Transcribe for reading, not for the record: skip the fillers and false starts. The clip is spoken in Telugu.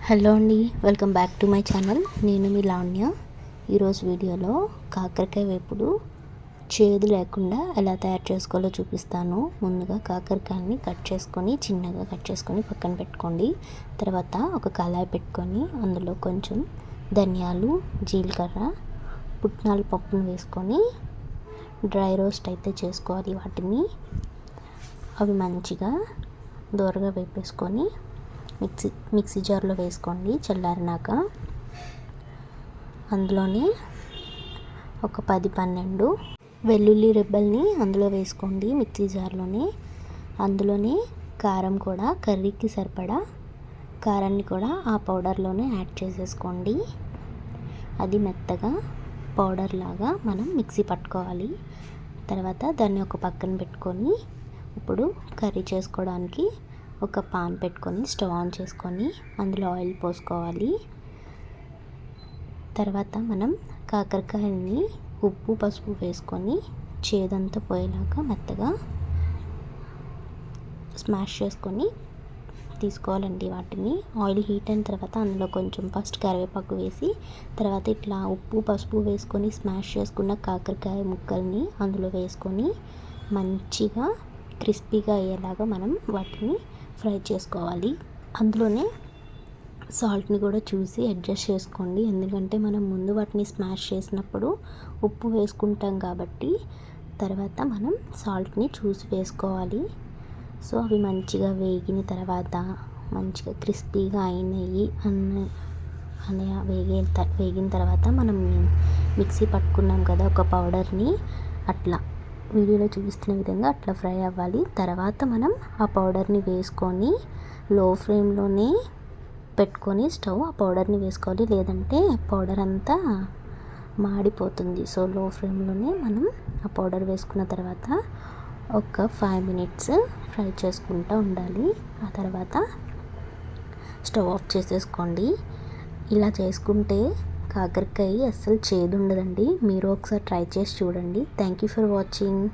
హలో అండి, welcome back to my channel. నేను మీ లావణ్య. ఈరోజు వీడియోలో కాకరకాయ వేపుడు చేదు లేకుండా ఎలా తయారు చేసుకోవాలో చూపిస్తాను. ముందుగా కాకరకాయని చిన్నగా కట్ చేసుకొని పక్కన పెట్టుకోండి. తర్వాత ఒక కళాయి పెట్టుకొని అందులో కొంచెం ధనియాలు, జీలకర్ర, పుట్నాల పప్పును వేసుకొని డ్రై రోస్ట్ అయితే చేసుకోవాలి. వాటిని అవి మంచిగా దోరగా వేపేసుకొని మిక్సీ జార్లో వేసుకోండి. చల్లారినాక అందులోనే ఒక 10-12 వెల్లుల్లి రెబ్బల్ని అందులో వేసుకోండి మిక్సీ జార్లోనే. అందులోనే కారం కూడా, కర్రీకి సరిపడా కారాన్ని కూడా ఆ పౌడర్లోనే యాడ్ చేసేసుకోండి. అది మెత్తగా పౌడర్ లాగా మనం మిక్సీ పట్టుకోవాలి. తర్వాత దాన్ని ఒక పక్కన పెట్టుకొని ఇప్పుడు కర్రీ చేసుకోవడానికి ఒక పాన్ పెట్టుకొని స్టవ్ ఆన్ చేసుకొని అందులో ఆయిల్ పోసుకోవాలి. తర్వాత మనం కాకరకాయని ఉప్పు, పసుపు వేసుకొని చేదంతా పోయేలాగా మెత్తగా స్మాష్ చేసుకొని తీసుకోవాలండి. వాటిని ఆయిల్ హీట్ అయిన తర్వాత అందులో కొంచెం ఫస్ట్ కరివేపాకు వేసి తర్వాత ఇట్లా ఉప్పు, పసుపు వేసుకొని స్మాష్ చేసుకున్న కాకరకాయ ముక్కల్ని అందులో వేసుకొని మంచిగా క్రిస్పీగా అయ్యేలాగా మనం వాటిని ఫ్రై చేసుకోవాలి. అందులోనే సాల్ట్ని కూడా చూసి అడ్జస్ట్ చేసుకోండి. ఎందుకంటే మనం ముందు వాటిని స్మాష్ చేసినప్పుడు ఉప్పు వేసుకుంటాం కాబట్టి తర్వాత మనం సాల్ట్ని చూసి వేసుకోవాలి. సో అవి మంచిగా వేగిన తర్వాత మంచిగా క్రిస్పీగా అయినాయి వేగిన తర్వాత మనం మిక్సీ పట్టుకున్నాం కదా ఒక పౌడర్ని, అట్లా వీడియోలో చూపిస్తున్న విధంగా అట్లా ఫ్రై అవ్వాలి. తర్వాత మనం ఆ పౌడర్ని వేసుకొని లో ఫ్లేమ్లోనే పెట్టుకొని స్టవ్ ఆ పౌడర్ని వేసుకోవాలి, లేదంటే పౌడర్ అంతా మాడిపోతుంది. సో లో ఫ్లేమ్లోనే మనం ఆ పౌడర్ వేసుకున్న తర్వాత ఒక 5 minutes ఫ్రై చేసుకుంటూ ఉండాలి. ఆ తర్వాత స్టవ్ ఆఫ్ చేసేసుకోండి. ఇలా చేసుకుంటే కాకరకాయ అస్సలు చేదు ఉండదండి. మీరు ఒకసారి ట్రై చేసి చూడండి. Thank you for watching.